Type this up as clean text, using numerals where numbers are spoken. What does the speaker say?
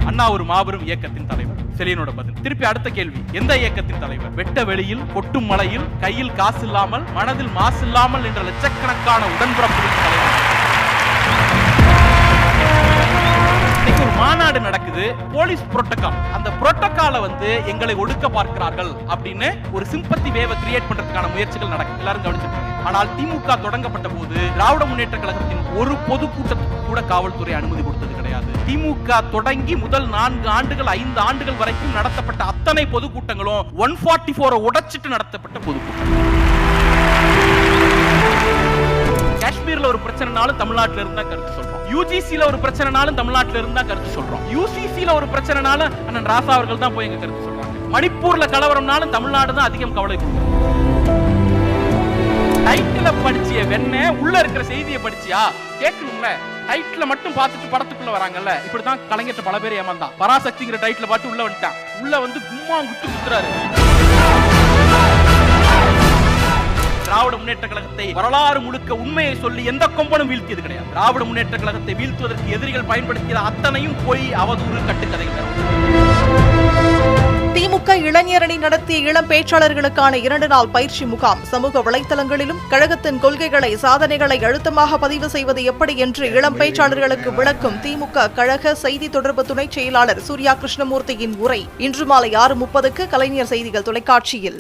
அண்ணா ஒரு மாபெரும் இயக்கத்தின் தலைவர். செலியனோட பதில். திருப்பி அடுத்த கேள்வி, எந்த இயக்கத்தின் தலைவர்? வெட்ட வெளியில், கொட்டும் மலையில், கையில் காசு இல்லாமல், மனதில் மாசு இல்லாமல் என்ற லட்சக்கணக்கான உடன்பிறப்புகளின் தலைவர். ஒரு மாநாடு நடக்குது, போலீஸ் புரோட்டோகால். அந்த புரோட்டோகாலை எங்களை ஒடுக்க பார்க்கிறார்கள் அப்படின்னு ஒரு சிம்பத்தி வேவ கிரியேட் பண்றதுக்கான முயற்சிகள் நடக்குது. எல்லாரும் கவனிச்சிருக்காங்க. ஆனால் திமுக தொடங்கப்பட்ட போது திராவிட முன்னேற்ற கழகத்தின் ஒரு பொதுக்கூட்டத்துக்கு கூட காவல்துறை அனுமதி கொடுத்தது கிடையாது. திமுக தொடங்கி முதல் 4 ஆண்டுகள் 5 ஆண்டுகள் வரைக்கும் நடத்தப்பட்ட அத்தனை பொதுக்கூட்டங்களும் 144 உடைச்சிட்டு நடத்தப்பட்ட பொதுக்கூட்டம். காஷ்மீர்ல ஒரு பிரச்சனைனாலும் தமிழ்நாட்டில இருந்தா கருத்து சொல்றோம். யூஜிசில ஒரு பிரச்சனைனாலும் தமிழ்நாட்டில இருந்தா கருத்து சொல்றோம். யூசிசில ஒரு பிரச்சனைனாலும் அண்ணன் ராசா அவர்கள் தான் போய் எங்க கருத்து சொல்றாங்க. மணிப்பூர்ல கலவரம்னாலும் தமிழ்நாடு தான் அதிகம் கவலை கொடுக்கும். டைட்டில படிச்சிய வெண்ணே உள்ள இருக்கிற செய்தியை படிச்சியா கேட்கணும்ல. டைட்டில மட்டும் பார்த்துட்டு படத்துக்குள்ள வராங்கல்ல. இப்படிதான் கலைஞர் பல பேர் ஏமாந்தான். பராசக்திங்கிற டைட்டில பார்த்து உள்ள வந்துட்டான். உள்ள கும்மா குட்டு குத்துறாரு. திராவிட முன்னேற்ற கழகத்தை வரலாறு முழுக்க உண்மையை சொல்லி எந்த கொம்பனும் வீழ்த்தியது கிடையாது. திராவிட முன்னேற்ற கழகத்தை வீழ்த்துவதற்கு எதிரிகள் பயன்படுத்திய அத்தனையும் போய் அவதூறு கட்டுக்கதைகள். திமுக இளைஞரணி நடத்திய இளம் பேச்சாளர்களுக்கான 2 நாள் பயிற்சி முகாம். சமூக வலைதளங்களிலும் கழகத்தின் கொள்கைகளை, சாதனைகளை அழுத்தமாக பதிவு செய்வது எப்படி என்று இளம் பேச்சாளர்களுக்கு விளக்கும் திமுக கழக செய்தி தொடர்பு துணை செயலாளர் சூர்யா கிருஷ்ணமூர்த்தியின் உரை. இன்று மாலை 6:30க்கு கலைஞர் செய்திகள் தொலைக்காட்சியில்.